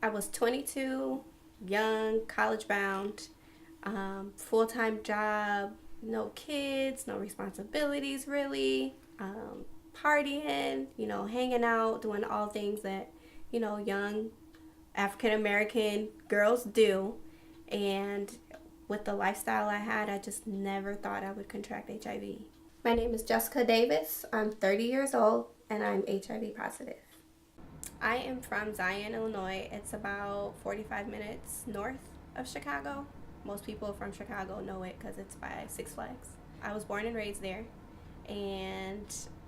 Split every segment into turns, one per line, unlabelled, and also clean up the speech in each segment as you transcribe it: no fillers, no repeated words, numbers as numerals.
I was 22, young, college bound, full-time job, no kids, no responsibilities really, partying, hanging out, doing all things that, young African American girls do. And with the lifestyle I had, I just never thought I would contract HIV. My name is Jessica Davis. I'm 30 years old and I'm HIV positive. I am from Zion, Illinois. It's about 45 minutes north of Chicago. Most people from Chicago know it because it's by Six Flags. I was born and raised there, and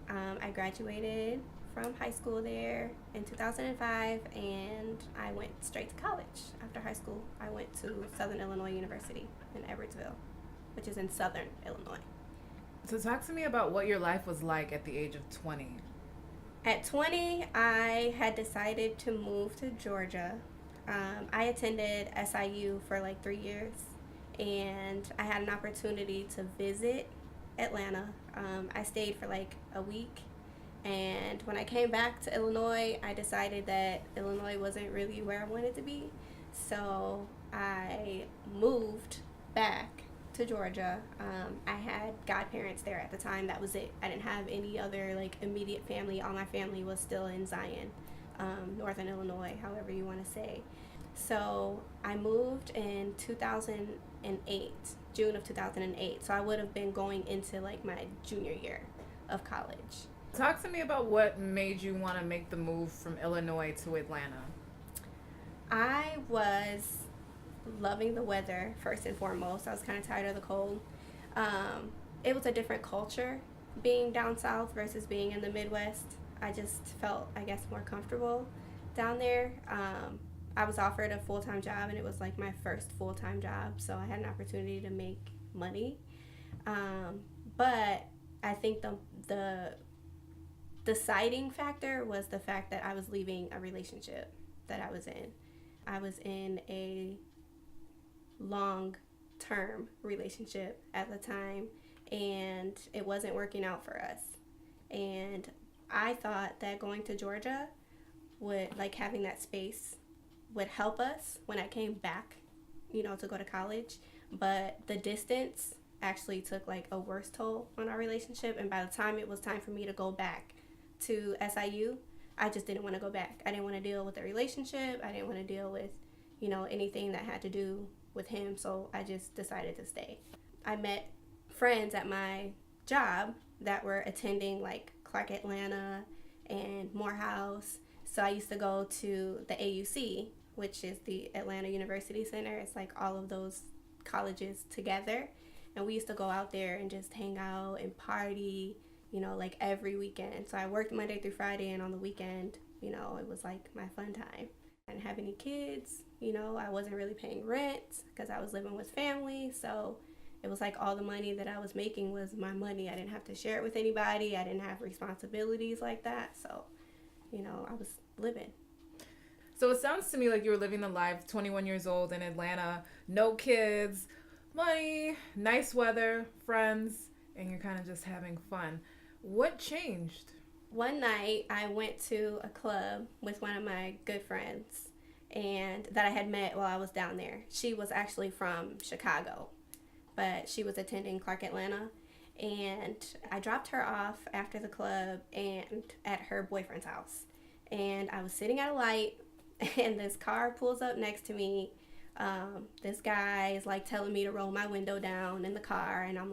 I graduated from high school there in 2005, and I went straight to college. After high school, I went to Southern Illinois University in Edwardsville, which is in Southern Illinois.
So talk to me about what your life was like at the age of 20.
At 20, I had decided to move to Georgia. I attended SIU for like 3 years, and I had an opportunity to visit Atlanta. I stayed for like a week, and when I came back to Illinois, I decided that Illinois wasn't really where I wanted to be. So I moved back to Georgia. I had godparents there at the time. That was it. I didn't have any other like immediate family. All my family was still in Zion, Northern Illinois, however you want to say. So I moved in 2008, June of 2008. So I would have been going into like my junior year of college.
Talk to me about what made you want to make the move from Illinois to Atlanta.
I was loving the weather first and foremost. I was kind of tired of the cold. It was a different culture being down south versus being in the Midwest. I just felt, I guess, more comfortable down there. I was offered a full-time job, and it was like my first full-time job, so I had an opportunity to make money. But I think the deciding factor was the fact that I was leaving a relationship that I was in. I was in a long-term relationship at the time, and it wasn't working out for us. And I thought that going to Georgia would, like, having that space would help us when I came back, to go to college. But the distance actually took like a worse toll on our relationship, and by the time it was time for me to go back to SIU, I just didn't want to go back. I didn't want to deal with the relationship. I didn't want to deal with, anything that had to do with him, so I just decided to stay. I met friends at my job that were attending like Clark Atlanta and Morehouse. So I used to go to the AUC, which is the Atlanta University Center. It's like all of those colleges together. And we used to go out there and just hang out and party, like every weekend. So I worked Monday through Friday, and on the weekend, it was like my fun time. I didn't have any kids, I wasn't really paying rent because I was living with family. So it was like all the money that I was making was my money. I didn't have to share it with anybody. I didn't have responsibilities like that. So, I was living.
So it sounds to me like you were living the life, 21 years old in Atlanta, no kids, money, nice weather, friends, and you're kind of just having fun. What changed?
One night I went to a club with one of my good friends, and that I had met while I was down there. She was actually from Chicago, but she was attending Clark Atlanta. And I dropped her off after the club and at her boyfriend's house. And I was sitting at a light, and this car pulls up next to me. This guy is like telling me to roll my window down in the car, and I'm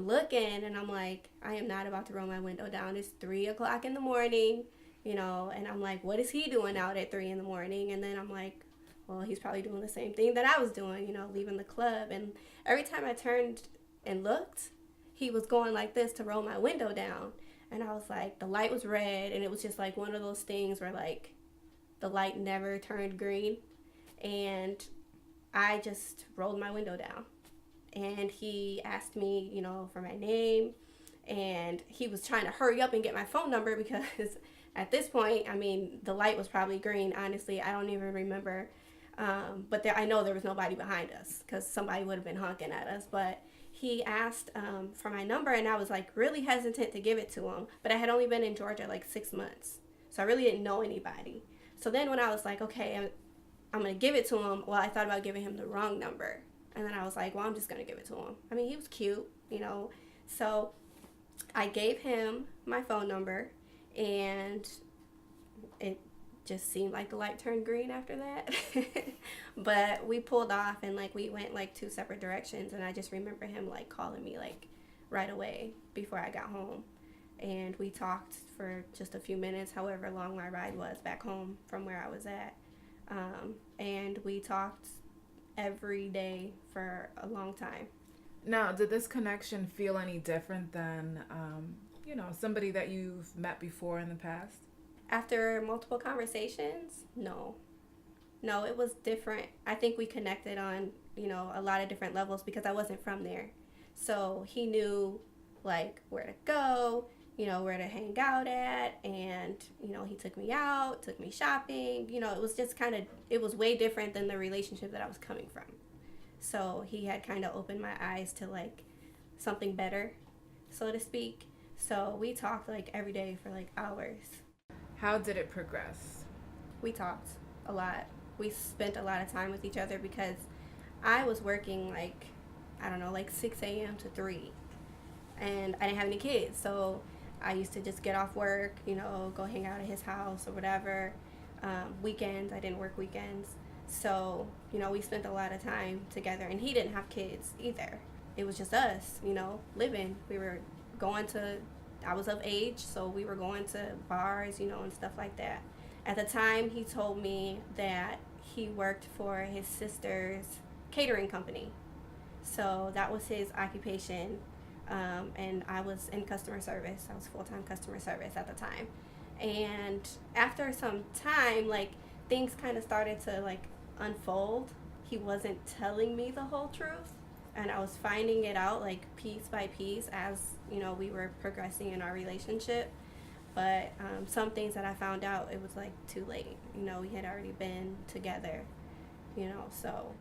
looking, and I'm like, I am not about to roll my window down. It's 3:00 in the morning, and I'm like, what is he doing out at 3 in the morning? And then I'm like, well, he's probably doing the same thing that I was doing, leaving the club. And every time I turned and looked, he was going like this to roll my window down. And I was like, the light was red, and it was just like one of those things where like the light never turned green. And I just rolled my window down. And he asked me, for my name. And he was trying to hurry up and get my phone number because at this point, the light was probably green. Honestly, I don't even remember. But I know there was nobody behind us because somebody would have been honking at us. But he asked for my number, and I was like really hesitant to give it to him. But I had only been in Georgia like 6 months. So I really didn't know anybody. So then when I was like, okay, I'm going to give it to him. Well, I thought about giving him the wrong number. And then I was like, well, I'm just going to give it to him. I mean, he was cute, you know. So I gave him my phone number, and it just seemed like the light turned green after that. But we pulled off, and like we went like two separate directions, and I just remember him like calling me like right away before I got home. And we talked for just a few minutes, however long my ride was back home from where I was at. And we talked every day for a long time.
Now, did this connection feel any different than, somebody that you've met before in the past?
After multiple conversations, no. No, it was different. I think we connected on, a lot of different levels because I wasn't from there. So he knew, like, where to go, where to hang out at, and, he took me out, took me shopping. It was just it was way different than the relationship that I was coming from. So he had kind of opened my eyes to, like, something better, so to speak. So we talked, like, every day for, like, hours.
How did it progress?
We talked a lot. We spent a lot of time with each other because I was working, like, I don't know, like 6 a.m. to 3. And I didn't have any kids, so I used to just get off work, go hang out at his house or whatever. Weekends, I didn't work weekends. So, we spent a lot of time together. And he didn't have kids either. It was just us, living. We were going to, I was of age, so we were going to bars, and stuff like that. At the time, he told me that he worked for his sister's catering company. So that was his occupation. And I was in customer service. I was full-time customer service at the time. And after some time, like, things kind of started to, like, unfold. He wasn't telling me the whole truth. And I was finding it out, like, piece by piece as, we were progressing in our relationship. But some things that I found out, it was, like, too late. We had already been together, so,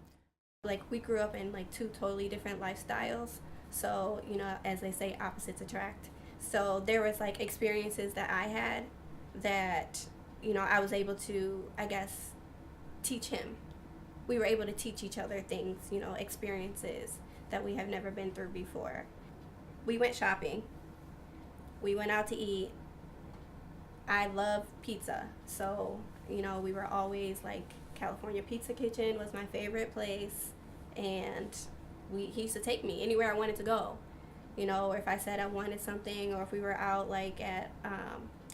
like, we grew up in, like, two totally different lifestyles. So, as they say, opposites attract. So there was, like, experiences that I had that, I was able to, I guess, teach him. We were able to teach each other things, experiences that we have never been through before. We went shopping. We went out to eat. I love pizza. So, we were always, like, California Pizza Kitchen was my favorite place. And he used to take me anywhere I wanted to go, or if I said I wanted something, or if we were out, like, at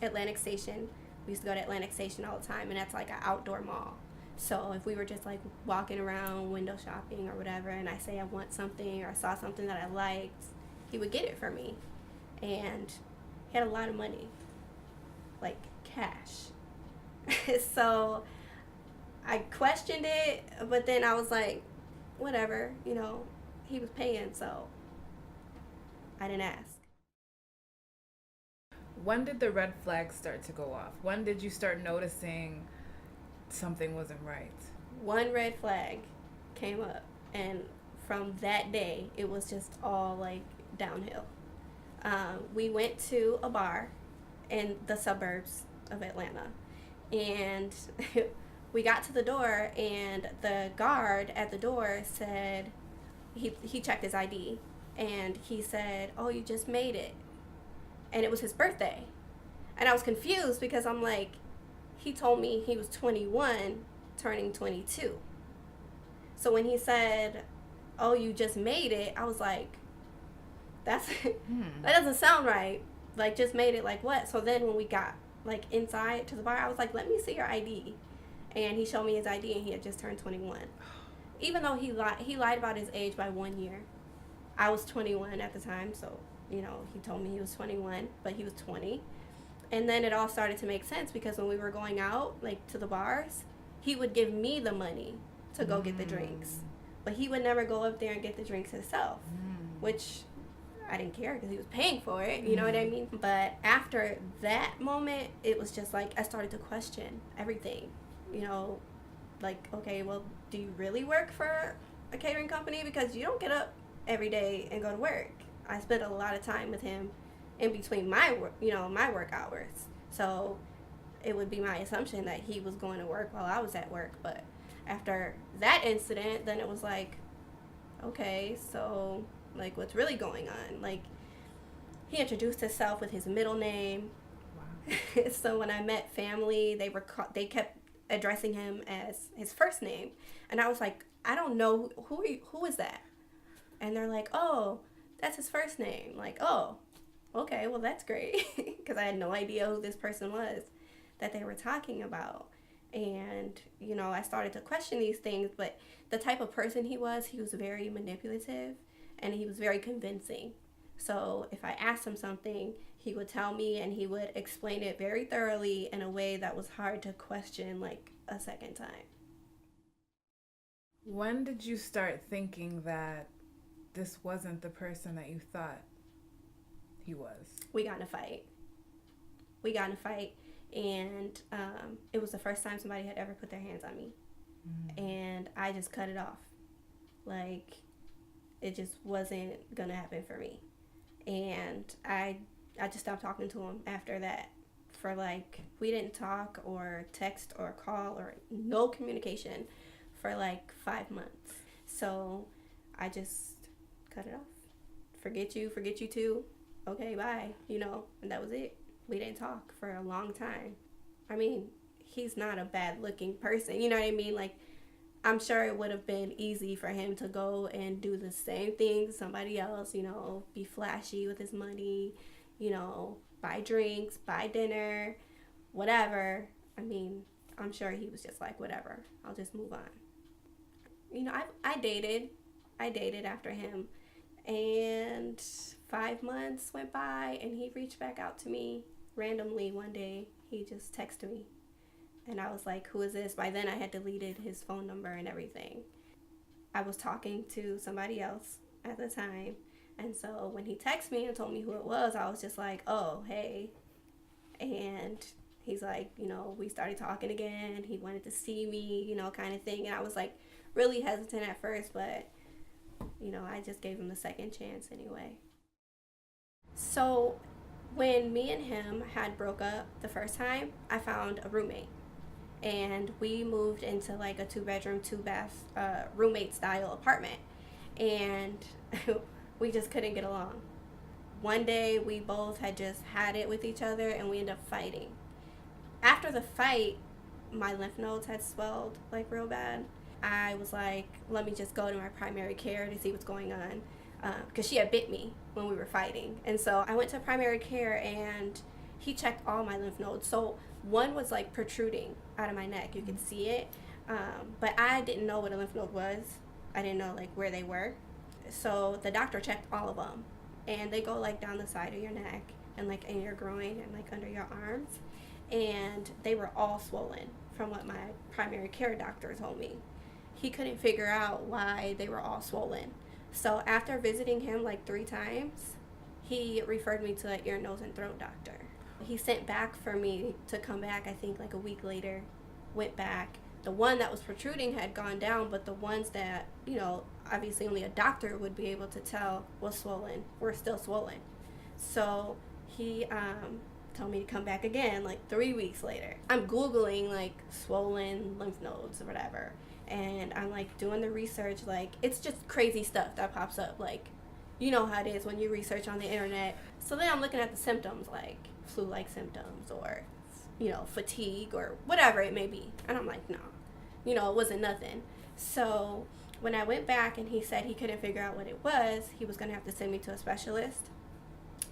Atlantic Station. We used to go to Atlantic Station all the time, and that's, like, an outdoor mall. So if we were just, like, walking around window shopping or whatever, and I say I want something or I saw something that I liked, he would get it for me. And he had a lot of money, like, cash. So I questioned it, but then I was like, whatever, he was paying, so I didn't ask.
When did the red flags start to go off? When did you start noticing something wasn't right?
One red flag came up, and from that day, it was just all, like, downhill. We went to a bar in the suburbs of Atlanta, and we got to the door, and the guard at the door said, he checked his ID, and he said, "Oh, you just made it." And it was his birthday. And I was confused because I'm like, he told me he was 21, turning 22. So when he said, "Oh, you just made it," I was like, that doesn't sound right. Like, just made it, like what? So then when we got, like, inside to the bar, I was like, "Let me see your ID." And he showed me his ID, and he had just turned 21. Even though he lied about his age by 1 year. I was 21 at the time, so, he told me he was 21, but he was 20. And then it all started to make sense because when we were going out, like, to the bars, he would give me the money to go get the drinks. But he would never go up there and get the drinks himself, which I didn't care because he was paying for it, you know what I mean? But after that moment, it was just like I started to question everything. Like, okay, well, do you really work for a catering company? Because you don't get up every day and go to work. I spent a lot of time with him in between my work hours. So it would be my assumption that he was going to work while I was at work. But after that incident, then it was like, okay, so like what's really going on? Like he introduced himself with his middle name.
Wow.
So when I met family, they kept addressing him as his first name, and I was like, I don't know who is that? And they're like, oh, that's his first name. Like, oh, okay, well that's great, because I had no idea who this person was that they were talking about. And I started to question these things, but the type of person he was very manipulative, and he was very convincing. So if I asked him something, he would tell me, and he would explain it very thoroughly in a way that was hard to question like a second time.
When did you start thinking that this wasn't the person that you thought he was?
We got in a fight. We got in a fight, and it was the first time somebody had ever put their hands on me. And I just cut it off. Like, it just wasn't gonna happen for me. And I just stopped talking to him after that. For like, we didn't talk or text or call or no communication for like 5 months. So I just cut it off. Forget you too. Okay, bye. And that was it. We didn't talk for a long time. I mean, he's not a bad looking person. You know what I mean? Like, I'm sure it would have been easy for him to go and do the same thing to somebody else, be flashy with his money, buy drinks, buy dinner, whatever. I mean, I'm sure he was just like, whatever, I'll just move on. I dated after him, and 5 months went by, and he reached back out to me randomly one day. He just texted me. And I was like, who is this? By then I had deleted his phone number and everything. I was talking to somebody else at the time. And so when he texted me and told me who it was, I was just like, oh, hey. And he's like, we started talking again. He wanted to see me, kind of thing. And I was like really hesitant at first, but, I just gave him a second chance anyway. So when me and him had broke up the first time, I found a roommate. And we moved into like a 2-bedroom, 2-bath roommate style apartment, and we just couldn't get along. One day we both had just had it with each other, and we ended up fighting. After the fight, my lymph nodes had swelled like real bad. I was like, let me just go to my primary care to see what's going on, because she had bit me when we were fighting. And so I went to primary care, and he checked all my lymph nodes. So one was like protruding out of my neck. You could see it. But I didn't know what a lymph node was. I didn't know like where they were. So the doctor checked all of them. And they go like down the side of your neck and like in your groin and like under your arms. And they were all swollen from what my primary care doctor told me. He couldn't figure out why they were all swollen. So after visiting him like 3 times, he referred me to an ear, nose, and throat doctor. He sent back for me to come back, I think like a week later. Went back. The one that was protruding had gone down, but the ones that, obviously only a doctor would be able to tell was swollen, were still swollen. So he told me to come back again like 3 weeks later. I'm Googling like swollen lymph nodes or whatever. And I'm like doing the research, like it's just crazy stuff that pops up. Like, you know how it is when you research on the internet. So then I'm looking at the symptoms, like flu-like symptoms or, fatigue or whatever it may be. And I'm like, no, it wasn't nothing. So when I went back and he said he couldn't figure out what it was, he was going to have to send me to a specialist.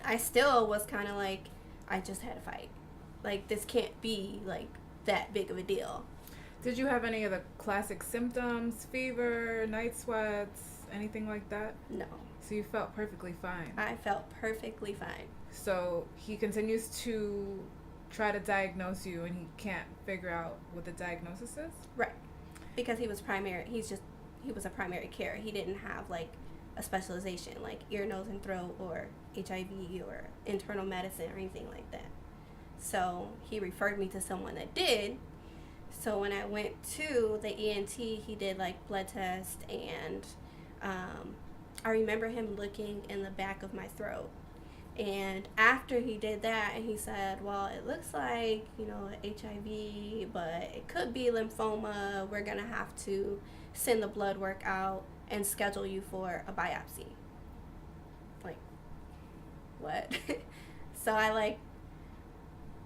I still was kind of like, I just had a fight. Like, this can't be like that big of a deal.
Did you have any of the classic symptoms, fever, night sweats, anything like that?
No.
So you felt perfectly fine?
I felt perfectly fine.
So he continues to try to diagnose you, and he can't figure out what the diagnosis is?
Right. Because he was a primary care. He didn't have like a specialization like ear, nose, and throat or HIV or internal medicine or anything like that. So he referred me to someone that did. So when I went to the ENT, he did like blood tests, and I remember him looking in the back of my throat, And after he did that, and he said, well, it looks like, HIV, but it could be lymphoma. We're going to have to send the blood work out and schedule you for a biopsy. Like, what? So I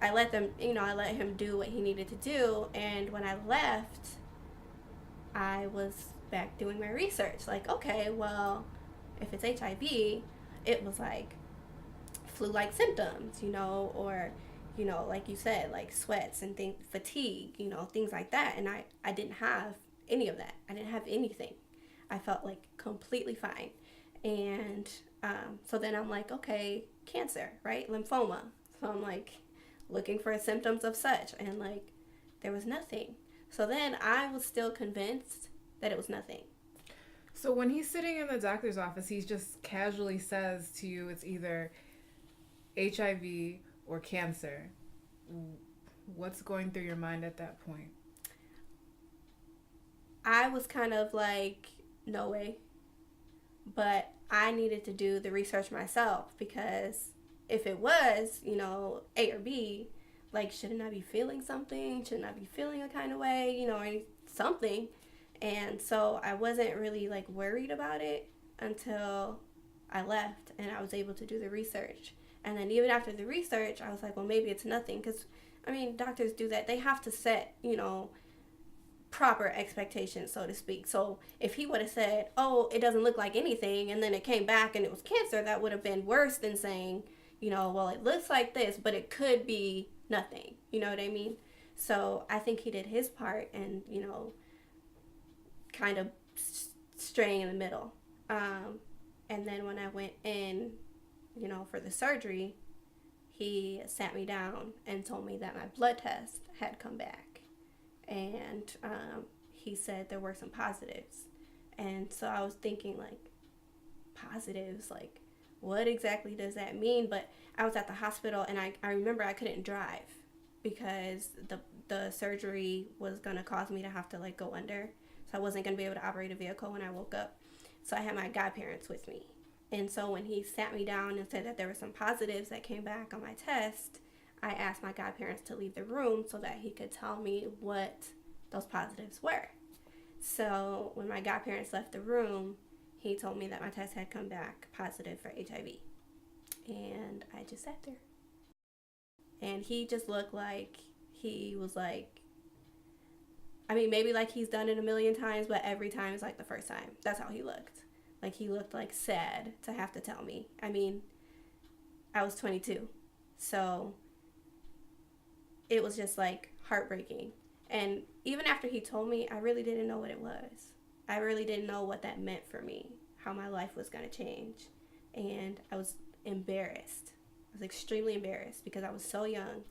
let them, I let him do what he needed to do. And when I left, I was back doing my research. Like, okay, well, if it's HIV, it was like flu-like symptoms, or, like you said, like sweats and fatigue, things like that. And I didn't have any of that. I didn't have anything. I felt like completely fine. And so then I'm like, okay, cancer, right? Lymphoma. So I'm like looking for symptoms of such, and like there was nothing. So then I was still convinced that it was nothing.
So when he's sitting in the doctor's office, he just casually says to you it's either HIV or cancer. What's going through your mind at that point?
I was kind of like, no way. But I needed to do the research myself, because if it was, A or B, like, shouldn't I be feeling something? Shouldn't I be feeling a kind of way, or something? And so I wasn't really like worried about it until I left and I was able to do the research. And then even after the research, I was like, well, maybe it's nothing. Because, doctors do that. They have to set, proper expectations, so to speak. So if he would have said, oh, it doesn't look like anything, and then it came back and it was cancer, that would have been worse than saying, well, it looks like this, but it could be nothing. You know what I mean? So I think he did his part, and, kind of straying in the middle. And then when I went in, for the surgery, he sat me down and told me that my blood test had come back. And he said there were some positives. And so I was thinking, like, positives? Like, what exactly does that mean? But I was at the hospital, and I remember I couldn't drive because the surgery was going to cause me to have to, like, go under. So I wasn't going to be able to operate a vehicle when I woke up. So I had my godparents with me. And so when he sat me down and said that there were some positives that came back on my test, I asked my godparents to leave the room so that he could tell me what those positives were. So when my godparents left the room, he told me that my test had come back positive for HIV. And I just sat there. And he just looked like he was like, maybe like he's done it a million times, but every time is like the first time. That's how he looked. Like, he looked like sad to have to tell me. I was 22. So it was just like heartbreaking. And even after he told me, I really didn't know what it was. I really didn't know what that meant for me, how my life was going to change. And I was embarrassed. I was extremely embarrassed because I was so young.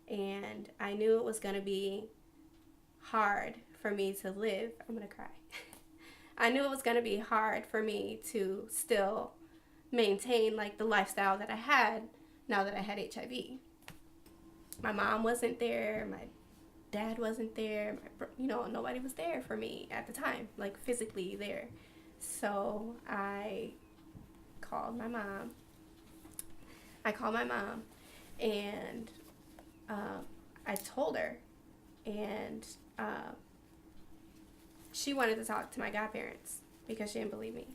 And I knew it was going to be hard for me to live. I'm going to cry. I knew it was going to be hard for me to still maintain, like, the lifestyle that I had now that I had HIV. My mom wasn't there. My dad wasn't there. Nobody was there for me at the time, like, physically there. So I called my mom. And I told her. And she wanted to talk to my godparents because she didn't believe me.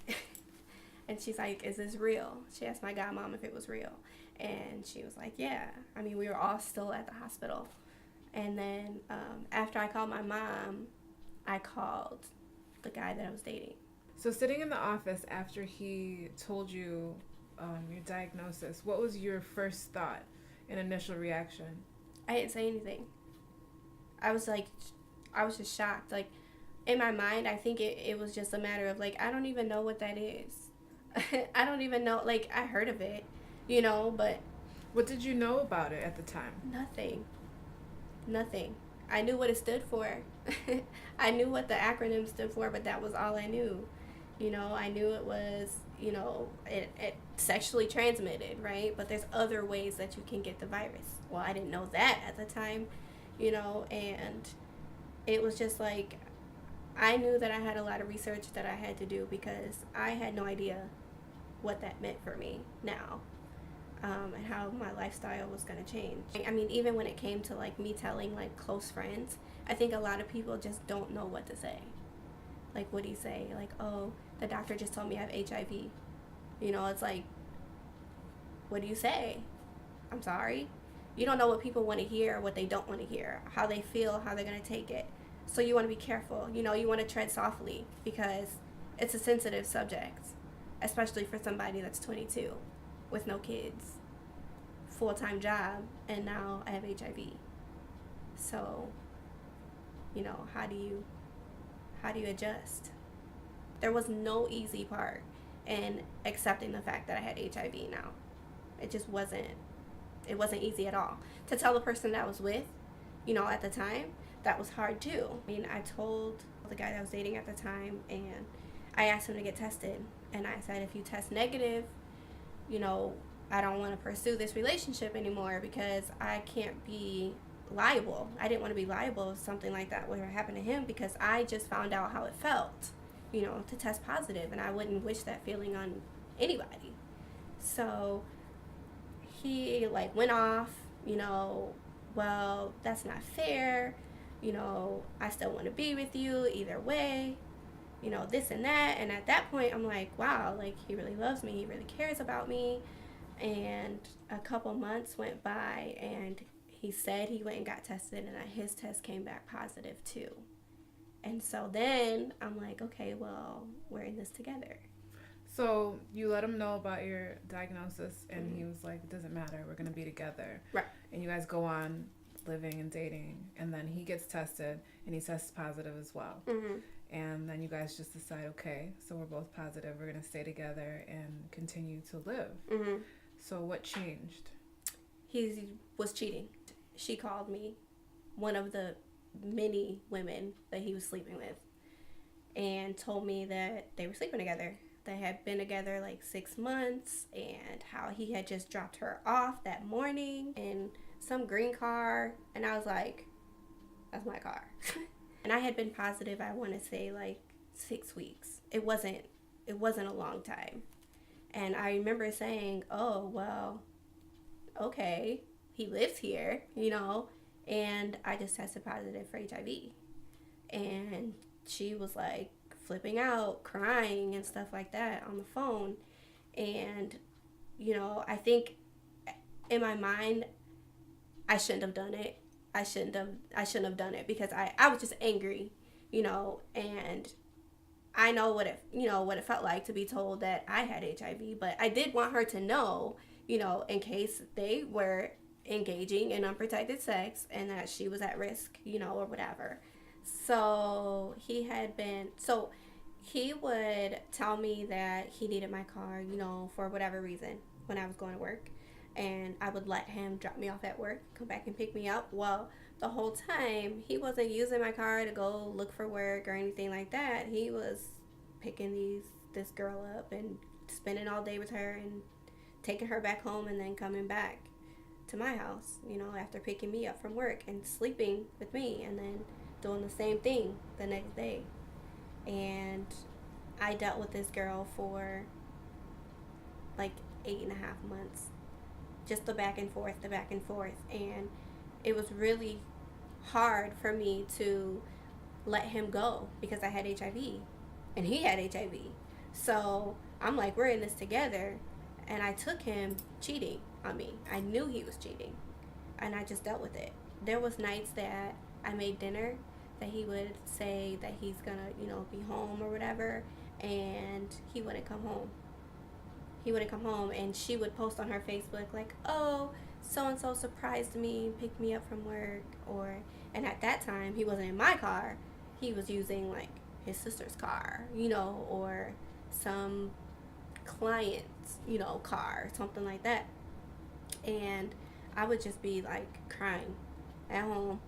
And she's like, is this real? She asked my godmom if it was real. And she was like, yeah. We were all still at the hospital. And then after I called my mom, I called the guy that I was dating.
So sitting in the office after he told you your diagnosis, what was your first thought and initial reaction?
I didn't say anything. I was just shocked. Like, in my mind, I think it was just a matter of, like, I don't even know what that is. I don't even know, like, I heard of it, but...
What did you know about it at the time?
Nothing. I knew what it stood for. I knew what the acronym stood for, but that was all I knew. I knew it was, it sexually transmitted, right? But there's other ways that you can get the virus. Well, I didn't know that at the time, and it was just like, I knew that I had a lot of research that I had to do because I had no idea what that meant for me now. and how my lifestyle was going to change. I mean, even when it came to like me telling like close friends, I think a lot of people just don't know what to say. Like, what do you say? Like, oh, the doctor just told me I have HIV. You know, it's like, what do you say? I'm sorry. You don't know what people want to hear, what they don't want to hear, how they feel, how they're going to take it. So you want to be careful. You know, you want to tread softly because it's a sensitive subject, especially for somebody that's 22 with no kids, full-time job, and now I have HIV. So, you know, how do you adjust? There was no easy part in accepting the fact that I had HIV now. It just wasn't easy at all. To tell the person that I was with, you know, at the time, that was hard too. I mean, I told the guy that I was dating at the time, and I asked him to get tested. And I said, if you test negative, you know, I don't want to pursue this relationship anymore because I can't be liable. I didn't want to be liable if something like that would happen to him because I just found out how it felt, you know, to test positive, and I wouldn't wish that feeling on anybody. So he like went off, you know, well, that's not fair, you know, I still want to be with you either way, you know, this and that. And at that point I'm like, wow, like he really loves me, he really cares about me. And a couple months went by, and he said he went and got tested, and his test came back positive too. And so then I'm like, okay, well, we're in this together.
So you let him know about your diagnosis, and he was like, it doesn't matter, we're going to be together.
Right.
And you guys go on living and dating, and then he gets tested, and he tests positive as well. And then you guys just decide, okay, so we're both positive, we're going to stay together and continue to live. So what changed?
He was cheating. She called me, one of the many women that he was sleeping with, and told me that they were sleeping together. They had been together like 6 months, and how he had just dropped her off that morning in some green car. And I was like, that's my car. And I had been positive, I want to say like 6 weeks. It wasn't a long time. And I remember saying, oh, well, okay, he lives here, you know, and I just tested positive for HIV. And she was like flipping out, crying and stuff like that on the phone. And, you know, I think in my mind, I shouldn't have done it. I shouldn't have done it because I was just angry, you know, and I know what it felt like to be told that I had HIV, but I did want her to know, you know, in case they were engaging in unprotected sex and that she was at risk, you know, or whatever. So he would tell me that he needed my car, you know, for whatever reason when I was going to work. And I would let him drop me off at work, come back and pick me up. Well, the whole time, he wasn't using my car to go look for work or anything like that. He was picking this girl up and spending all day with her and taking her back home and then coming back to my house, you know, after picking me up from work and sleeping with me and then doing the same thing the next day. And I dealt with this girl for like 8.5 months. Just the back and forth. And it was really hard for me to let him go because I had HIV and he had HIV. So I'm like, we're in this together. And I took him cheating on me. I knew he was cheating. And I just dealt with it. There was nights that I made dinner that he would say that he's gonna, you know, be home or whatever. And he wouldn't come home. And she would post on her Facebook like, oh, so-and-so surprised me, picked me up from work. And at that time, he wasn't in my car. He was using like his sister's car, you know, or some client's, you know, car, something like that. And I would just be like crying at home,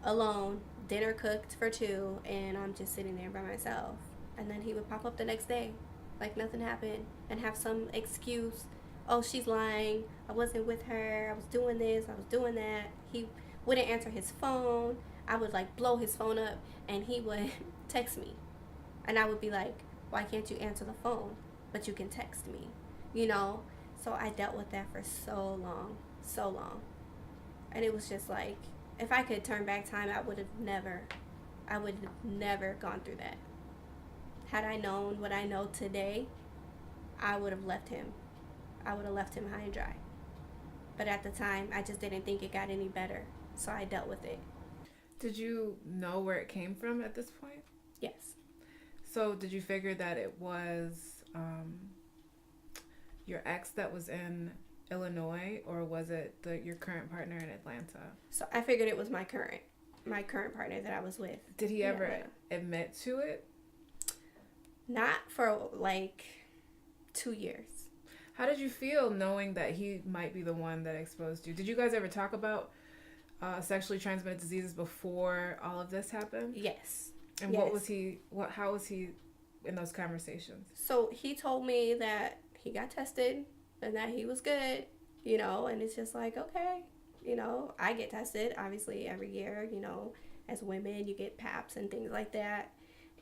alone, dinner cooked for 2, and I'm just sitting there by myself. And then he would pop up the next day like nothing happened and have some excuse. Oh, she's lying. I wasn't with her. I was doing this. I was doing that. He wouldn't answer his phone. I would like blow his phone up and he would text me. And I would be like, why can't you answer the phone? But you can text me, you know? So I dealt with that for so long, so long. And it was just like, if I could turn back time, I would have never gone through that. Had I known what I know today, I would have left him. I would have left him high and dry. But at the time, I just didn't think it got any better. So I dealt with it.
Did you know where it came from at this point?
Yes.
So did you figure that it was your ex that was in Illinois, or was it your current partner in Atlanta?
So I figured it was my current partner that I was with.
Did he ever admit to it?
Not for like 2 years.
How did you feel knowing that he might be the one that exposed you? Did you guys ever talk about sexually transmitted diseases before all of this happened?
Yes.
And
yes.
How was he in those conversations?
So he told me that he got tested and that he was good, and it's just like, okay, I get tested obviously every year, as women, you get PAPs and things like that.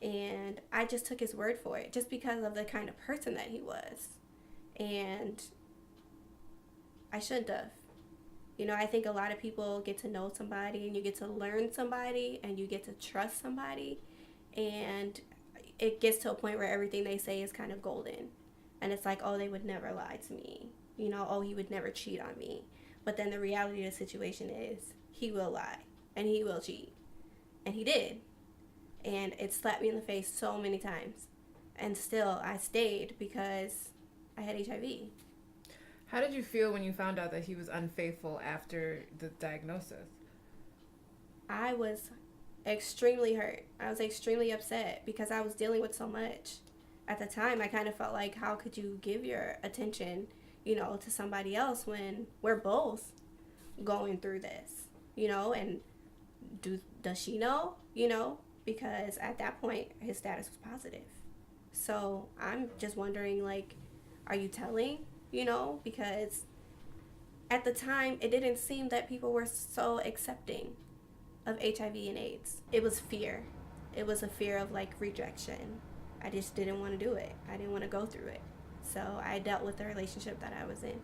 And I just took his word for it just because of the kind of person that he was. And I shouldn't have. I think a lot of people get to know somebody and you get to learn somebody and you get to trust somebody. And it gets to a point where everything they say is kind of golden. And it's like, oh, they would never lie to me. Oh, he would never cheat on me. But then the reality of the situation is he will lie and he will cheat. And he did. And it slapped me in the face so many times. And still, I stayed because I had HIV.
How did you feel when you found out that he was unfaithful after the diagnosis?
I was extremely hurt. I was extremely upset because I was dealing with so much. At the time, I kind of felt like, how could you give your attention, to somebody else when we're both going through this, and does she know, because at that point, his status was positive. So I'm just wondering, like, are you telling, because at the time, it didn't seem that people were so accepting of HIV and AIDS. It was fear. It was a fear of, like, rejection. I just didn't want to do it. I didn't want to go through it. So I dealt with the relationship that I was in.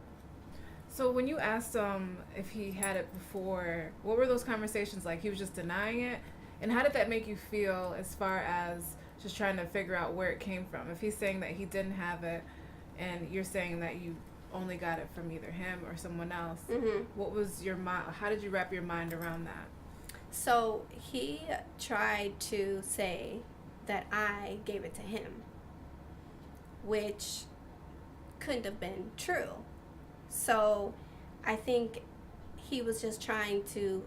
So when you asked him if he had it before, what were those conversations like? He was just denying it? And how did that make you feel as far as just trying to figure out where it came from? If he's saying that he didn't have it and you're saying that you only got it from either him or someone else, what was your mind? How did you wrap your mind around that?
So he tried to say that I gave it to him, which couldn't have been true. So I think he was just trying to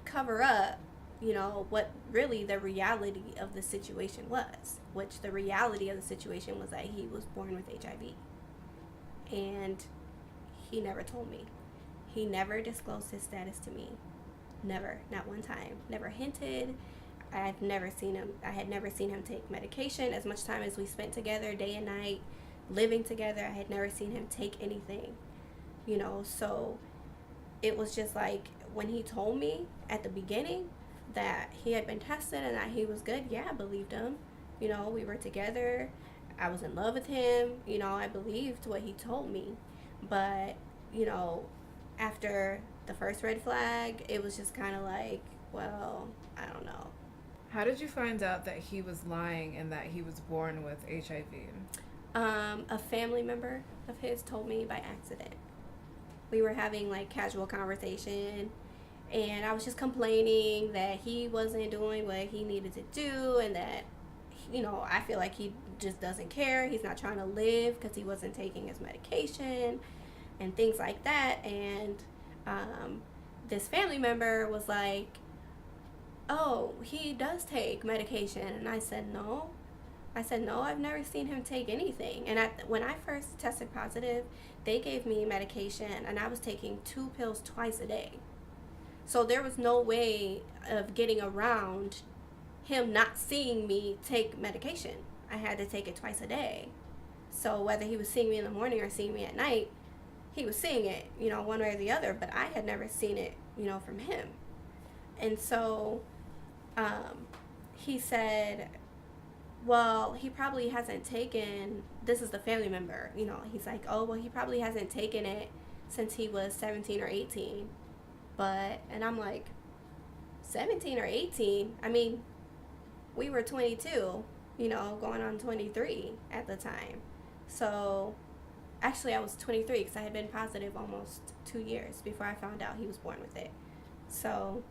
cover up, what really the reality of the situation was, which the reality of the situation was that he was born with HIV. And he never told me. He never disclosed his status to me. Never. Not one time. Never hinted. I had never seen him take medication. As much time as we spent together, day and night, living together, I had never seen him take anything. So it was just like, when he told me at the beginning that he had been tested and that he was good, yeah, I believed him. We were together. I was in love with him. I believed what he told me. But, after the first red flag, it was just kind of like, well, I don't know.
How did you find out that he was lying and that he was born with HIV?
A family member of his told me by accident. We were having like casual conversation and I was just complaining that he wasn't doing what he needed to do and that, I feel like he just doesn't care. He's not trying to live because he wasn't taking his medication and things like that. And this family member was like, oh, he does take medication. And I said, no, I've never seen him take anything. And when I first tested positive, they gave me medication and I was taking 2 pills twice a day. So there was no way of getting around him not seeing me take medication. I had to take it twice a day. So whether he was seeing me in the morning or seeing me at night, he was seeing it, one way or the other, but I had never seen it, from him. And so he said well, he probably hasn't taken, this is the family member, he's like, oh, well, he probably hasn't taken it since he was 17 or 18. And I'm like, 17 or 18? I mean, we were 22, going on 23 at the time. So actually, I was 23 because I had been positive almost 2 years before I found out he was born with it. So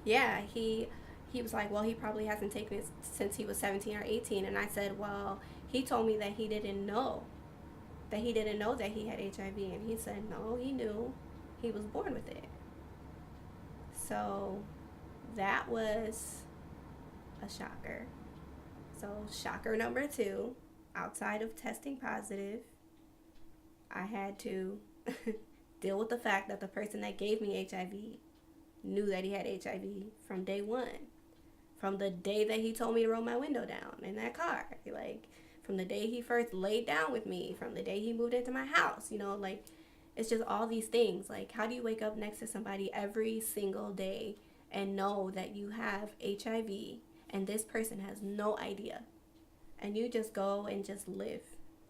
yeah, he was like, well, he probably hasn't taken it since he was 17 or 18. And I said, well, he told me that he didn't know that he had HIV. And he said, no, he knew, he was born with it. So that was a shocker. So shocker number 2, outside of testing positive, I had to deal with the fact that the person that gave me HIV knew that he had HIV from day one. From the day that he told me to roll my window down in that car. Like, from the day he first laid down with me, from the day he moved into my house, like, it's just all these things. Like, how do you wake up next to somebody every single day and know that you have HIV and this person has no idea? And you just go and just live.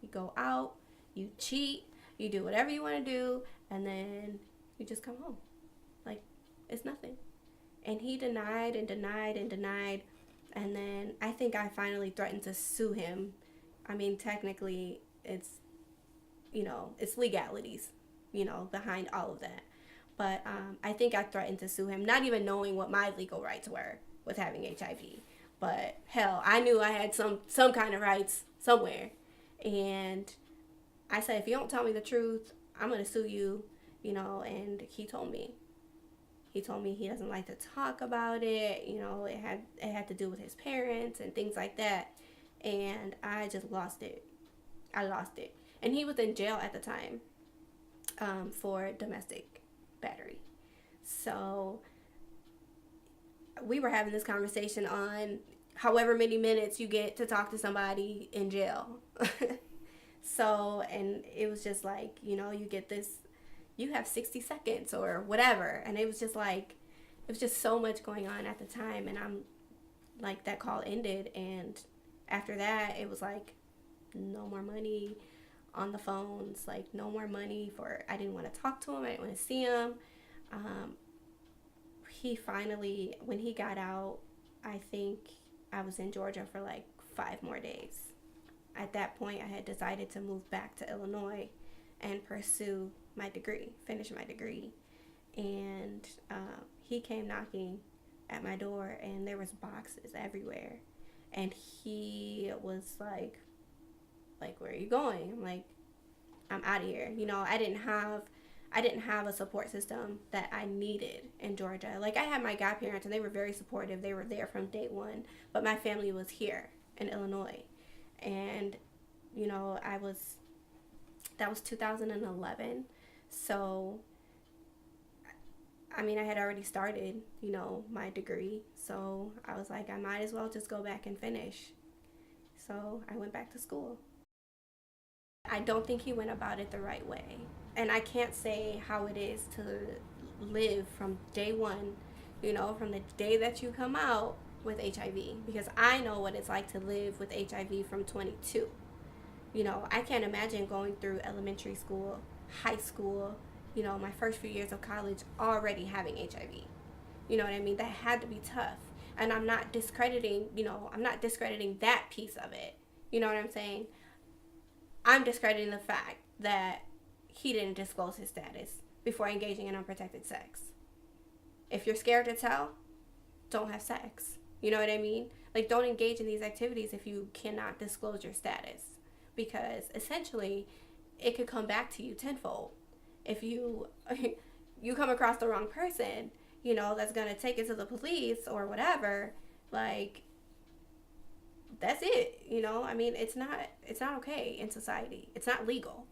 You go out, you cheat, you do whatever you want to do, and then you just come home. Like, it's nothing. And he denied and denied and denied. And then I think I finally threatened to sue him. I mean, technically, it's legalities, behind all of that. But I think I threatened to sue him, not even knowing what my legal rights were with having HIV. But hell, I knew I had some kind of rights somewhere. And I said, if you don't tell me the truth, I'm going to sue you, and he told me. He told me he doesn't like to talk about it. It had to do with his parents and things like that. And I just lost it. I lost it. And he was in jail at the time for domestic battery. So we were having this conversation on however many minutes you get to talk to somebody in jail. So, and it was just like, you get this, you have 60 seconds or whatever. And it was just like, it was just so much going on at the time. And I'm like, that call ended. And after that, it was like, no more money on the phones, like no more money I didn't want to talk to him. I didn't want to see him. He finally, when he got out, I think I was in Georgia for like 5 more days. At that point, I had decided to move back to Illinois and pursue my degree, finish my degree. And he came knocking at my door, and there was boxes everywhere. And he was like, where are you going? I'm like, I'm out of here. I didn't have a support system that I needed in Georgia. Like, I had my godparents, and they were very supportive. They were there from day one. But my family was here in Illinois. And, that was 2011. So, I mean, I had already started, my degree. So I was like, I might as well just go back and finish. So I went back to school. I don't think he went about it the right way. And I can't say how it is to live from day one, from the day that you come out with HIV. Because I know what it's like to live with HIV from 22. I can't imagine going through elementary school, high school, my first few years of college already having HIV. You know what I mean? That had to be tough. And I'm not discrediting that piece of it. You know what I'm saying? I'm discrediting the fact that he didn't disclose his status before engaging in unprotected sex. If you're scared to tell, don't have sex. You know what I mean? Like, don't engage in these activities if you cannot disclose your status. Because essentially, it could come back to you tenfold. If you come across the wrong person, that's going to take it to the police or whatever, like, that's it. I mean, it's not okay in society. It's not legal,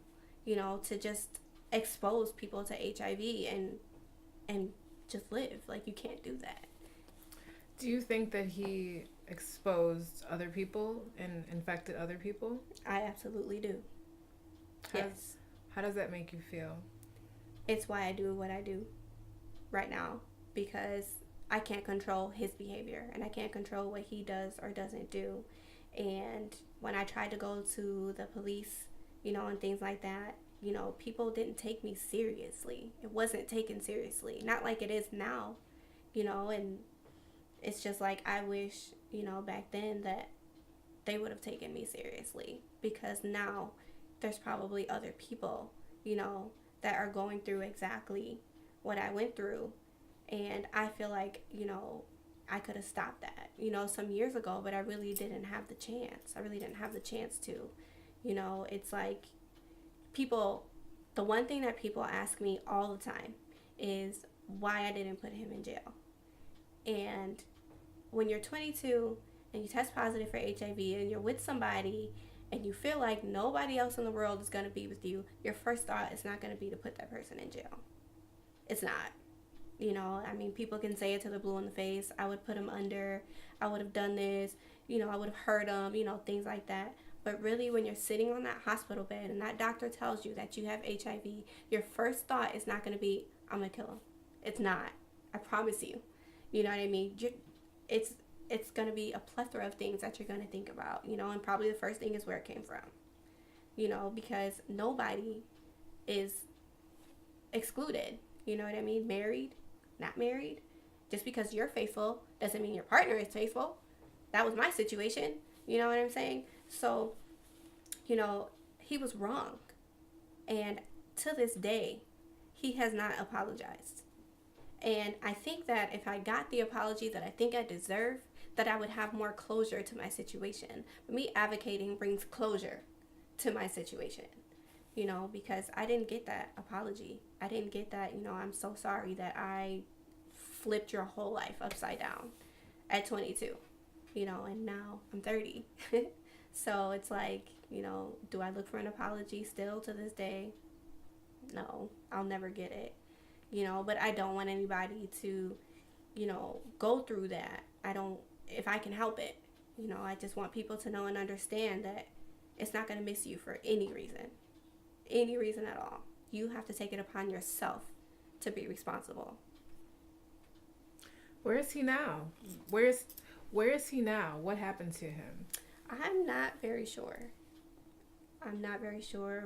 to just expose people to HIV and just live. Like, you can't do that.
Do you think that he exposed other people and infected other people?
I absolutely do. Yes.
How does that make you feel?
It's why I do what I do right now, because I can't control his behavior and I can't control what he does or doesn't do. And when I tried to go to the police, and things like that, people didn't take me seriously. It wasn't taken seriously. Not like it is now, and it's just like I wish, back then that they would have taken me seriously, because now there's probably other people, that are going through exactly what I went through. And I feel like, I could have stopped that, some years ago, but I really didn't have the chance. I really didn't have the chance to. It's like people, the one thing that people ask me all the time is why I didn't put him in jail. And when you're 22 and you test positive for HIV and you're with somebody and you feel like nobody else in the world is going to be with you, your first thought is not going to be to put that person in jail. It's not. I mean, people can say it to the blue in the face. I would put him under. I would have done this. I would have hurt him, things like that. But really, when you're sitting on that hospital bed and that doctor tells you that you have HIV, your first thought is not going to be, I'm going to kill him. It's not. I promise you. You know what I mean? It's going to be a plethora of things that you're going to think about, and probably the first thing is where it came from, because nobody is excluded. You know what I mean? Married, not married. Just because you're faithful doesn't mean your partner is faithful. That was my situation. You know what I'm saying? So, he was wrong. And to this day, he has not apologized. And I think that if I got the apology that I think I deserve, that I would have more closure to my situation. But me advocating brings closure to my situation, because I didn't get that apology. I didn't get that, I'm so sorry that I flipped your whole life upside down at 22, and now I'm 30. So it's like, do I look for an apology still to this day? No, I'll never get it. But I don't want anybody to, go through that. If I can help it, I just want people to know and understand that it's not going to miss you for any reason at all. You have to take it upon yourself to be responsible.
Where is he now? Where is he now? What happened to him?
I'm not very sure.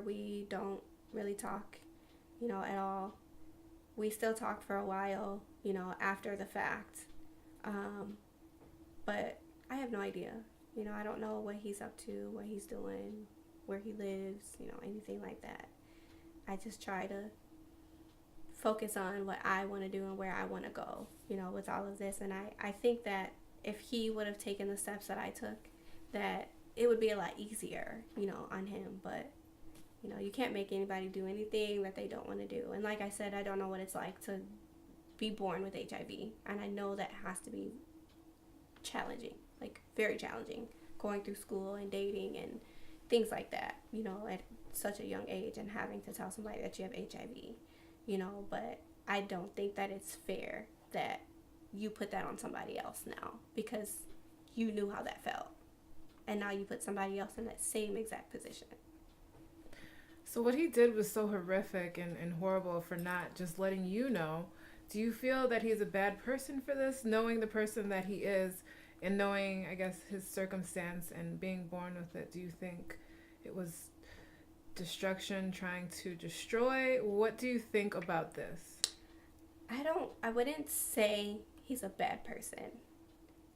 We don't really talk, at all. We still talk for a while, after the fact. But I have no idea. I don't know what he's up to, what he's doing, where he lives, anything like that. I just try to focus on what I want to do and where I want to go, with all of this. And I think that if he would have taken the steps that I took, that it would be a lot easier, on him. But, you can't make anybody do anything that they don't want to do. And like I said, I don't know what it's like to be born with HIV. And I know that has to be challenging, like very challenging, going through school and dating and things like that, at such a young age, and having to tell somebody that you have HIV, but I don't think that it's fair that you put that on somebody else now, because you knew how that felt, and now you put somebody else in that same exact position.
So what he did was so horrific and horrible for not just letting you know. Do you feel that he's a bad person for this, knowing the person that he is and knowing, I guess, his circumstance and being born with it? Do you think it was destruction, trying to destroy? What do you think about this?
I wouldn't say he's a bad person.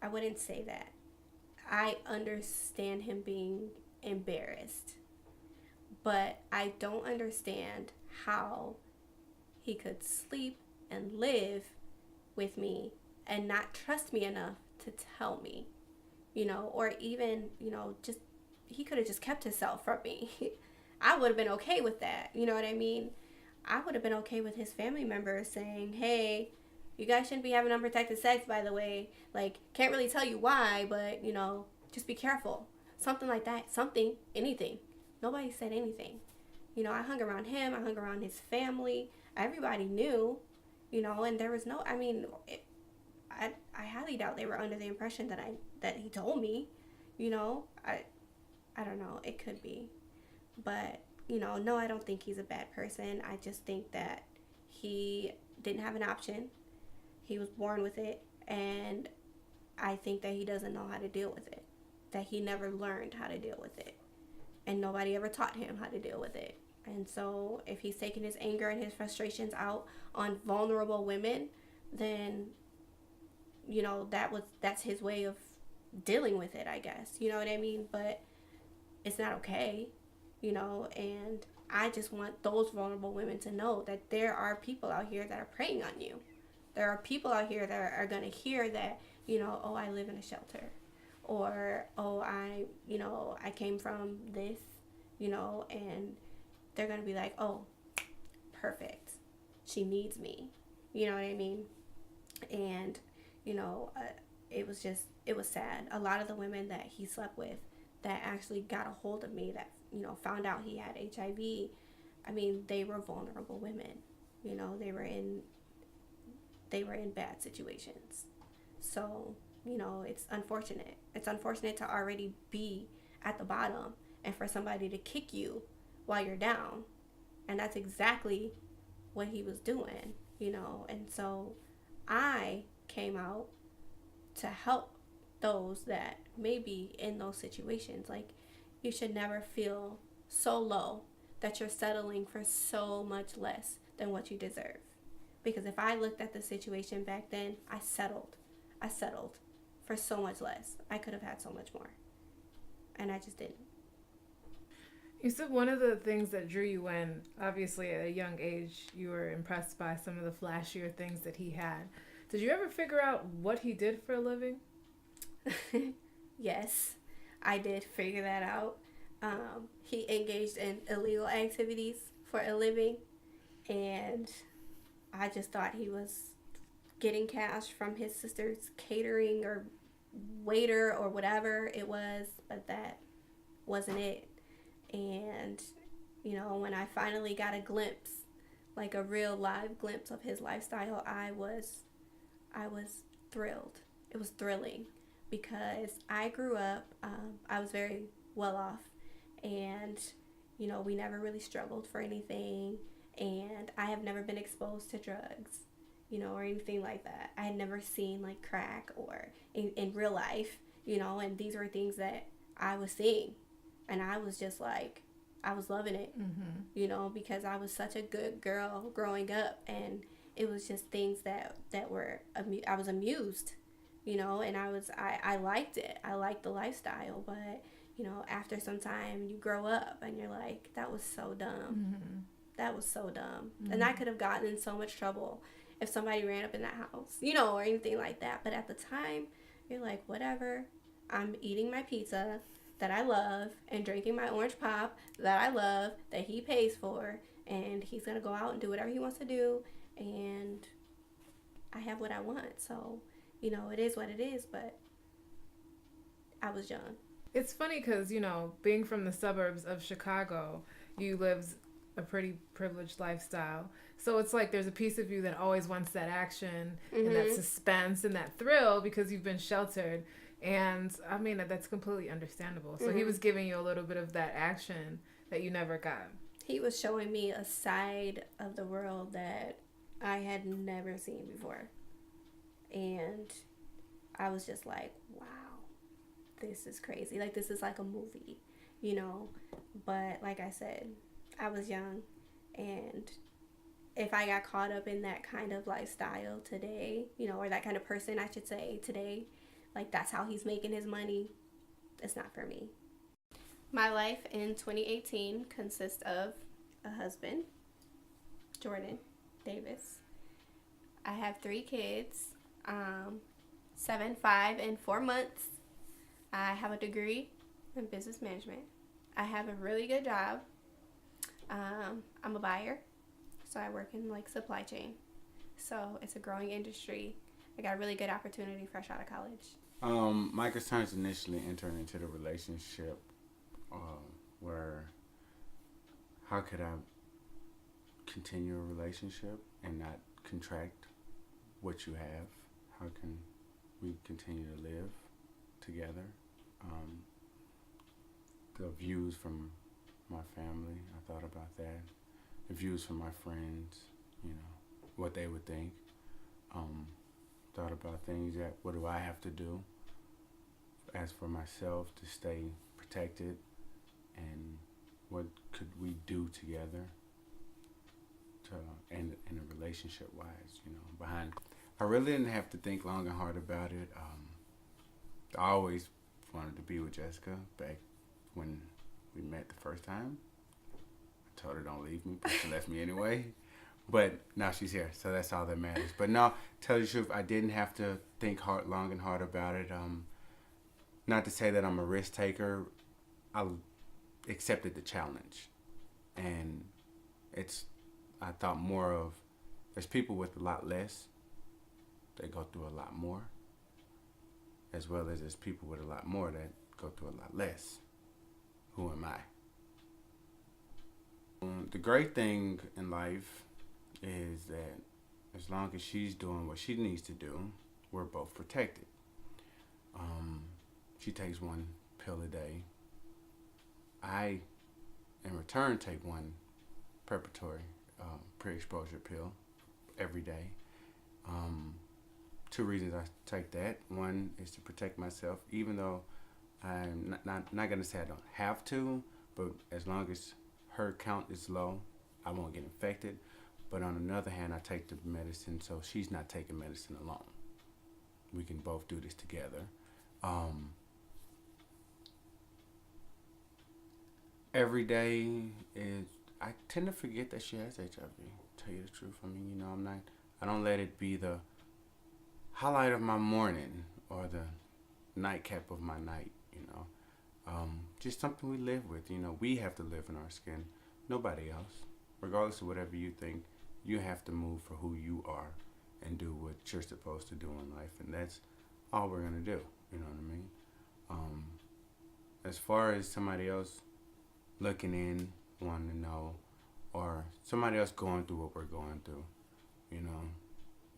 I wouldn't say that. I understand him being embarrassed, but I don't understand how he could sleep and live with me and not trust me enough to tell me, or even, just, he could have just kept himself from me. I would have been okay with that. You know what I mean? I would have been okay with his family members saying, hey, you guys shouldn't be having unprotected sex, by the way. Like, can't really tell you why, but, just be careful. Something like that. Something. Anything. Nobody said anything. I hung around him. I hung around his family. Everybody knew, and there was no, I highly doubt they were under the impression that he told me, I don't know. It could be. But, no, I don't think he's a bad person. I just think that he didn't have an option. He was born with it, and I think that he doesn't know how to deal with it. that he never learned how to deal with it. And nobody ever taught him how to deal with it. And so if he's taking his anger and his frustrations out on vulnerable women, then that's his way of dealing with it, I guess. You know what I mean? But it's not okay, and I just want those vulnerable women to know that there are people out here that are preying on you. There are people out here that are going to hear that, oh, I live in a shelter, or, oh, I came from this, and they're going to be like, oh, perfect. She needs me. You know what I mean? And, it was sad. A lot of the women that he slept with that actually got a hold of me, that, found out he had HIV, I mean, they were vulnerable women. They were in bad situations. So, it's unfortunate. It's unfortunate to already be at the bottom and for somebody to kick you while you're down. And that's exactly what he was doing, And so I came out to help those that may be in those situations. Like, you should never feel so low that you're settling for so much less than what you deserve. Because if I looked at the situation back then, I settled for so much less. I could have had so much more, and I just didn't.
You said one of the things that drew you in, obviously at a young age, you were impressed by some of the flashier things that he had. Did you ever figure out what he did for a living?
Yes, I did figure that out. He engaged in illegal activities for a living, and I just thought he was getting cash from his sister's catering or waiter or whatever it was, but that wasn't it. And, when I finally got a glimpse, like a real live glimpse of his lifestyle, I was thrilled. It was thrilling because I grew up, I was very well off, and, we never really struggled for anything, and I have never been exposed to drugs, or anything like that. I had never seen like crack or in real life, and these were things that I was seeing, and I was just like, I was loving it, because I was such a good girl growing up, and it was just things that were, I was amused, and I liked it. I liked the lifestyle, but, after some time you grow up and you're like, that was so dumb. That was so dumb. And I could have gotten in so much trouble if somebody ran up in that house, or anything like that. But at the time, you're like, whatever. I'm eating my pizza that I love and drinking my orange pop that I love, that he pays for, and he's going to go out and do whatever he wants to do, and I have what I want. So, it is what it is, but I was young.
It's funny because, being from the suburbs of Chicago, you lived a pretty privileged lifestyle. So it's like there's a piece of you that always wants that action and that suspense and that thrill because you've been sheltered. And I mean, that's completely understandable. So he was giving you a little bit of that action that you never got.
He was showing me a side of the world that I had never seen before. And I was just like, wow, this is crazy. Like, this is like a movie, But like I said, I was young, and if I got caught up in that kind of lifestyle today, or that kind of person, I should say, today, like that's how he's making his money, it's not for me. My life in 2018 consists of a husband, Jordan Davis. I have 3 kids, 7, 5, and 4 months. I have a degree in business management. I have a really good job. I'm a buyer, so I work in like supply chain. So it's a growing industry. I got a really good opportunity fresh out of college.
My concerns initially entering into the relationship were, how could I continue a relationship and not contract what you have? How can we continue to live together? The views from my family, I thought about that. The views from my friends, what they would think. Thought about things that, what do I have to do? as for myself, to stay protected, and what could we do together to end in a relationship wise, behind. I really didn't have to think long and hard about it. I always wanted to be with Jessica back when we met the first time. I told her don't leave me, but she left me anyway. But now she's here, so that's all that matters. But no, tell you the truth, I didn't have to think long and hard about it. Not to say that I'm a risk taker. I accepted the challenge, and I thought more of, there's people with a lot less. They go through a lot more, as well as there's people with a lot more that go through a lot less. Who am I? The great thing in life is that as long as she's doing what she needs to do, we're both protected. She takes one pill a day. I, in return, take one preparatory pre-exposure pill every day. Two reasons I take that. One is to protect myself, even though I'm not going to say I don't have to, but as long as her count is low, I won't get infected. But on the other hand, I take the medicine so she's not taking medicine alone. We can both do this together. Every day I tend to forget that she has HIV. Tell you the truth. I mean, I don't let it be the highlight of my morning or the nightcap of my night, just something we live with. We have to live in our skin, nobody else. Regardless of whatever you think, you have to move for who you are and do what you're supposed to do in life, and that's all we're gonna do. You know what I mean? As far as somebody else looking in, wanting to know, or somebody else going through what we're going through,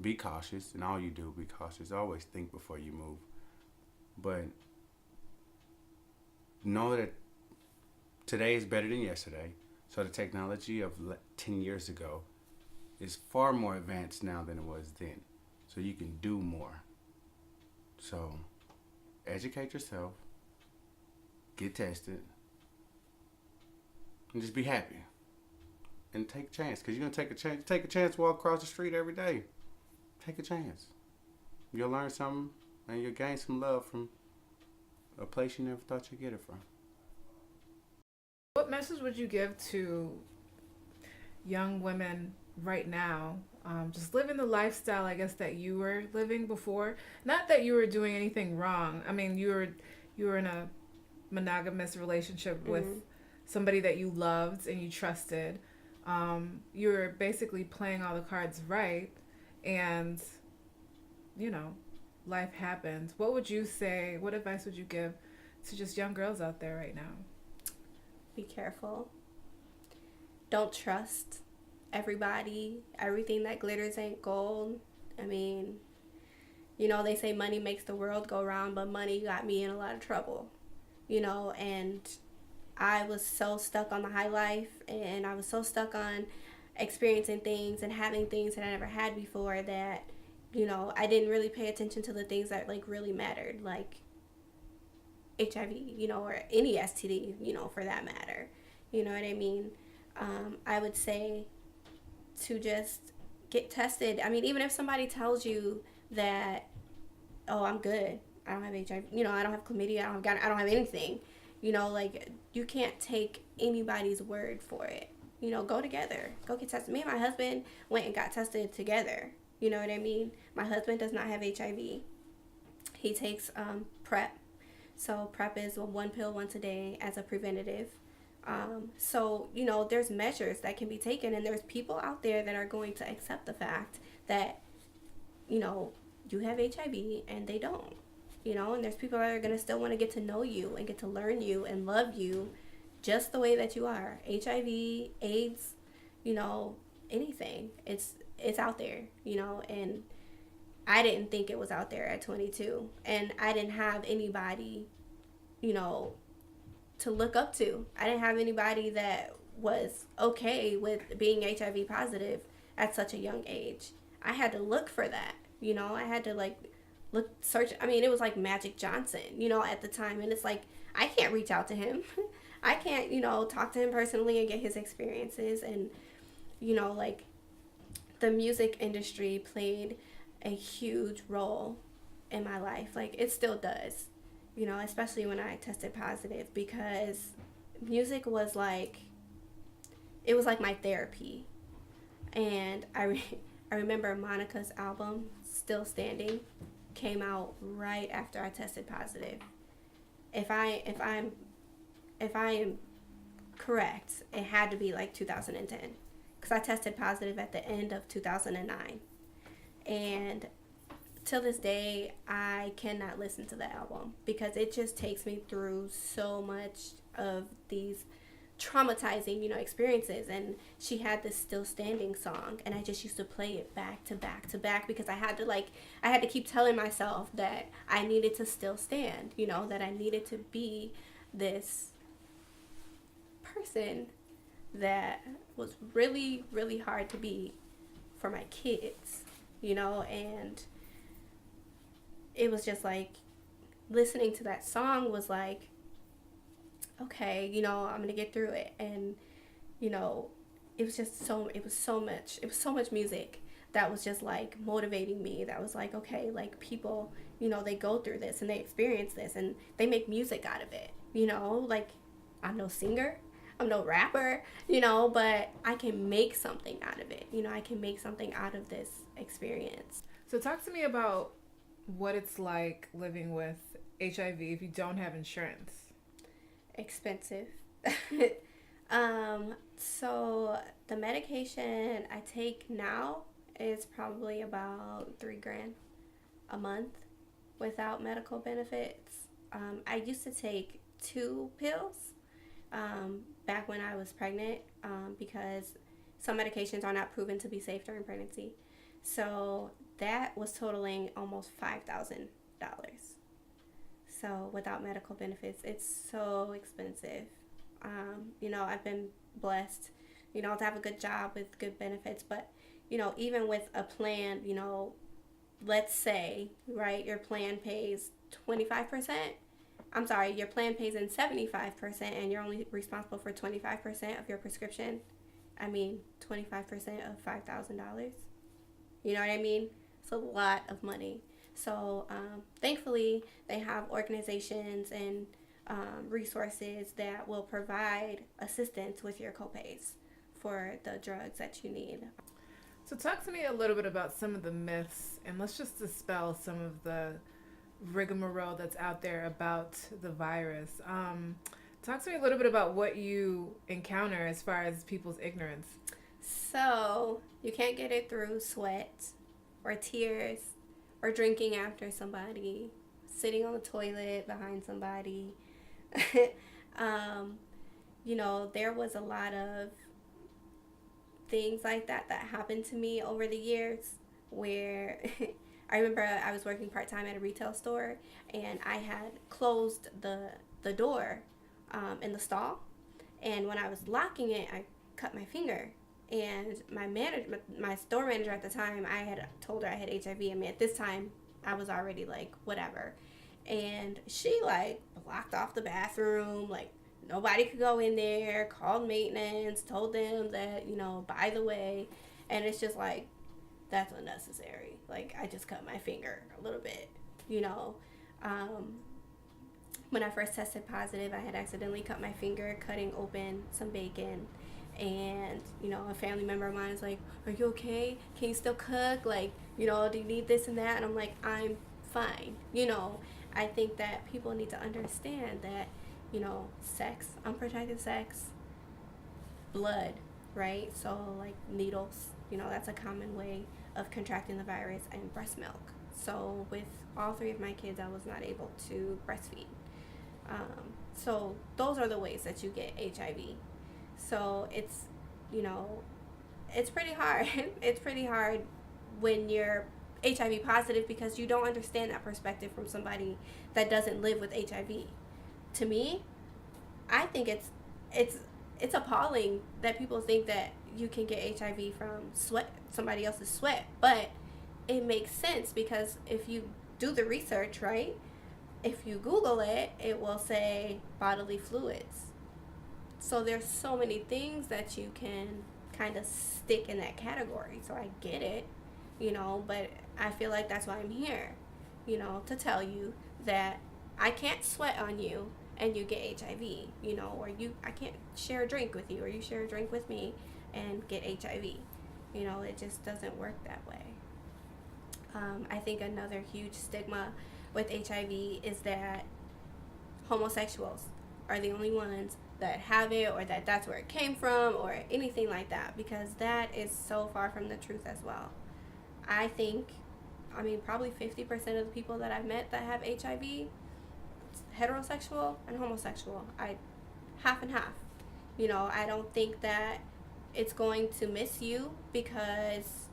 be cautious. And all you do, be cautious. Always think before you move. But know that today is better than yesterday. So the technology of 10 years ago is far more advanced now than it was then. So you can do more. So educate yourself, get tested, and just be happy. And take a chance, because you're going to take a chance. Take a chance to walk across the street every day. Take a chance. You'll learn something, and you'll gain some love from a place you never thought you'd get it from.
What message would you give to young women right now, just living the lifestyle, I guess, that you were living before? Not that you were doing anything wrong. I mean, you were in a monogamous relationship with somebody that you loved and you trusted. You were basically playing all the cards right, and life happens. What would you say? What advice would you give to just young girls out there right now?
Be careful. Don't trust everybody. Everything that glitters ain't gold. I mean, they say money makes the world go round, but money got me in a lot of trouble. And I was so stuck on the high life, and I was so stuck on experiencing things and having things that I never had before that, I didn't really pay attention to the things that really mattered, like HIV, or any STD, for that matter. You know what I mean? I would say to just get tested. I mean, even if somebody tells you that, oh, I'm good, I don't have HIV, I don't have chlamydia, I don't have anything, you can't take anybody's word for it. Go together, go get tested. Me and my husband went and got tested together. You know what I mean? My husband does not have HIV. He takes PrEP. So PrEP is one pill once a day as a preventative. So there's measures that can be taken, and there's people out there that are going to accept the fact that you have HIV and they don't. And there's people that are going to still want to get to know you and get to learn you and love you just the way that you are. HIV, AIDS, anything. It's out there, and I didn't think it was out there at 22. And I didn't have anybody, to look up to. I didn't have anybody that was okay with being HIV positive at such a young age. I had to look for that. I had to I mean, it was like Magic Johnson, at the time. And it's like, I can't reach out to him. I can't, talk to him personally and get his experiences. And, like, the music industry played a huge role in my life. Like, it still does, especially when I tested positive, because music was like, it was like my therapy. And I remember Monica's album, Still Standing, came out right after I tested positive. If I am correct, it had to be like 2010, because I tested positive at the end of 2009. And till this day, I cannot listen to the album because it just takes me through so much of these traumatizing, experiences. And she had this Still Standing song, and I just used to play it back to back to back, because I had to keep telling myself that I needed to still stand, that I needed to be this person that was really, really hard to be for my kids, and it was just like, listening to that song was like, okay, I'm gonna get through it. And it was so much music that was just like motivating me, that was like, okay, like, people, they go through this and they experience this and they make music out of it. Like, I'm no singer, I'm no rapper, but I can make something out of it. I can make something out of this experience.
So talk to me about what it's like living with HIV if you don't have insurance.
Expensive. So the medication I take now is probably about $3,000 a month without medical benefits. I used to take 2 pills back when I was pregnant, because some medications are not proven to be safe during pregnancy. So that was totaling almost $5,000. So without medical benefits, it's so expensive. I've been blessed, to have a good job with good benefits. But, even with a plan, let's say, right, your plan pays 25%. I'm sorry, your plan pays in 75% and you're only responsible for 25% of your prescription. 25% of $5,000. You know what I mean? It's a lot of money. So thankfully, they have organizations and resources that will provide assistance with your copays for the drugs that you need.
So talk to me a little bit about some of the myths, and let's just dispel some of the rigmarole that's out there about the virus. Talk to me a little bit about what you encounter as far as people's ignorance.
So you can't get it through sweat or tears or drinking after somebody, sitting on the toilet behind somebody. There was a lot of things like that happened to me over the years, where I remember I was working part-time at a retail store, and I had closed the door in the stall, and when I was locking it, I cut my finger. And my store manager at the time, I had told her I had HIV. At this time, I was already like, whatever. And she like blocked off the bathroom, like nobody could go in there, called maintenance, told them that, by the way. And it's just like, that's unnecessary. Like, I just cut my finger a little bit, When I first tested positive, I had accidentally cut my finger cutting open some bacon. And, a family member of mine is like, are you okay? Can you still cook? Like, do you need this and that? And I'm like, I'm fine. I think that people need to understand that, sex, unprotected sex, blood, right? So, like, needles, that's a common way of contracting the virus, and breast milk. So, with all 3 of my kids, I was not able to breastfeed. So, those are the ways that you get HIV. So it's, it's pretty hard. It's pretty hard when you're HIV positive, because you don't understand that perspective from somebody that doesn't live with HIV. To me, I think it's appalling that people think that you can get HIV from somebody else's sweat, but it makes sense, because if you do the research, right? If you Google it, it will say bodily fluids. So there's so many things that you can kind of stick in that category. So I get it, but I feel like that's why I'm here, to tell you that I can't sweat on you and you get HIV, or I can't share a drink with you or you share a drink with me and get HIV. It just doesn't work that way. I think another huge stigma with HIV is that homosexuals are the only ones that have it, or that's where it came from, or anything like that, because that is so far from the truth as well. I think, probably 50% of the people that I've met that have HIV, heterosexual and homosexual. Half and half. I don't think that it's going to miss you because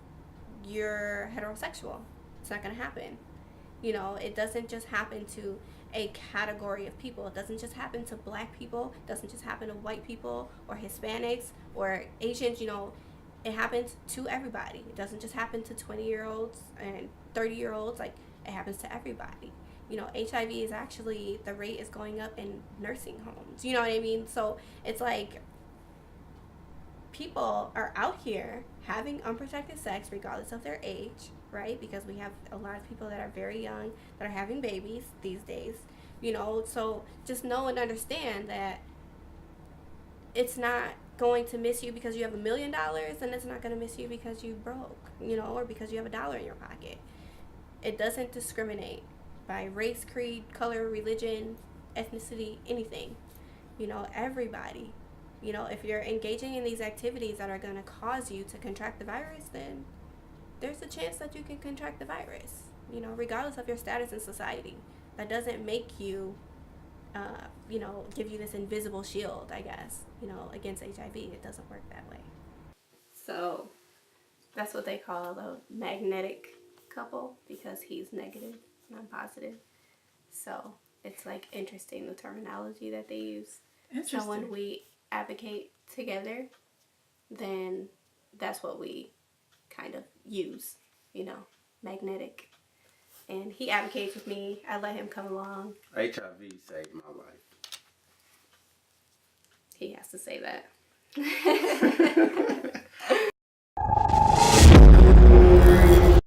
you're heterosexual. It's not going to happen. It doesn't just happen to a category of people. It doesn't just happen to black people. It doesn't just happen to white people or Hispanics or Asians. It happens to everybody. It doesn't just happen to 20-year-olds and 30-year-olds. Like, it happens to everybody. HIV is actually, the rate is going up in nursing homes. You know what I mean? So it's like people are out here having unprotected sex regardless of their age, right? Because we have a lot of people that are very young that are having babies these days, so just know and understand that it's not going to miss you because you have $1 million, and it's not going to miss you because you broke, or because you have $1 in your pocket. It doesn't discriminate by race, creed, color, religion, ethnicity, anything. Everybody. If you're engaging in these activities that are going to cause you to contract the virus, then there's a chance that you can contract the virus, regardless of your status in society. That doesn't make you, give you this invisible shield, I guess, against HIV. It doesn't work that way. So that's what they call a magnetic couple, because he's negative and I'm positive. So it's like interesting, the terminology that they use. So when we advocate together, then that's what we kind of use, magnetic. And he advocates with me. I let him come along.
HIV saved my life.
He has to say that.